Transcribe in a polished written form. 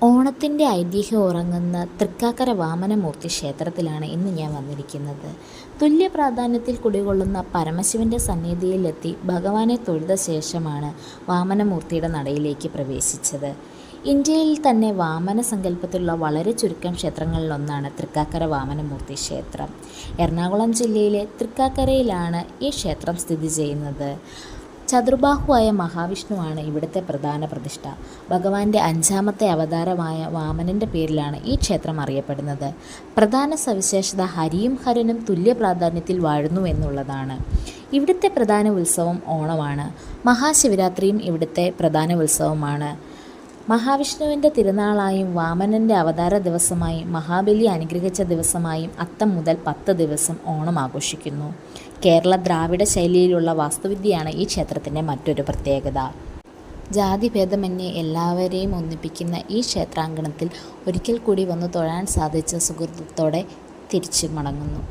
ഓണത്തിൻ്റെ ഐതിഹ്യം ഉറങ്ങുന്ന തൃക്കാക്കര വാമനമൂർത്തി ക്ഷേത്രത്തിലാണ് ഇന്ന് ഞാൻ വന്നിരിക്കുന്നത്. തുല്യ പ്രാധാന്യത്തിൽ കുടികൊള്ളുന്ന പരമശിവൻ്റെ സന്നിധിയിലെത്തി ഭഗവാനെ തൊഴുത ശേഷമാണ് വാമനമൂർത്തിയുടെ നടയിലേക്ക് പ്രവേശിച്ചത്. ഇന്ത്യയിൽ തന്നെ വാമന സങ്കല്പത്തിലുള്ള വളരെ ചുരുക്കം ക്ഷേത്രങ്ങളിലൊന്നാണ് തൃക്കാക്കര വാമനമൂർത്തി ക്ഷേത്രം. എറണാകുളം ജില്ലയിലെ തൃക്കാക്കരയിലാണ് ഈ ക്ഷേത്രം സ്ഥിതി ചെയ്യുന്നത്. ചതുർബാഹുവായ മഹാവിഷ്ണുവാണ് ഇവിടുത്തെ പ്രധാന പ്രതിഷ്ഠ. ഭഗവാന്റെ 5ാമത്തെ അവതാരമായ വാമനൻ്റെ പേരിലാണ് ഈ ക്ഷേത്രം അറിയപ്പെടുന്നത്. പ്രധാന സവിശേഷത ഹരിയും ഹരനും തുല്യ പ്രാധാന്യത്തിൽ വാഴുന്നു എന്നുള്ളതാണ്. ഇവിടുത്തെ പ്രധാന ഉത്സവം ഓണമാണ്. മഹാശിവരാത്രിയും ഇവിടുത്തെ പ്രധാന ഉത്സവമാണ്. മഹാവിഷ്ണുവിൻ്റെ തിരുനാളായും വാമനൻ്റെ അവതാര ദിവസമായും മഹാബലി അനുഗ്രഹിച്ച ദിവസമായും അത്തം മുതൽ 10 ദിവസം ഓണം ആഘോഷിക്കുന്നു. കേരള ദ്രാവിഡ ശൈലിയിലുള്ള വാസ്തുവിദ്യയാണ് ഈ ക്ഷേത്രത്തിൻ്റെ മറ്റൊരു പ്രത്യേകത. ജാതിഭേദമന്യേ എല്ലാവരെയും ഒന്നിപ്പിക്കുന്ന ഈ ക്ഷേത്രാങ്കണത്തിൽ ഒരിക്കൽ കൂടി വന്നു തൊഴാൻ സാധിച്ച സുഹൃത്തത്തോടെ തിരിച്ചു മടങ്ങുന്നു.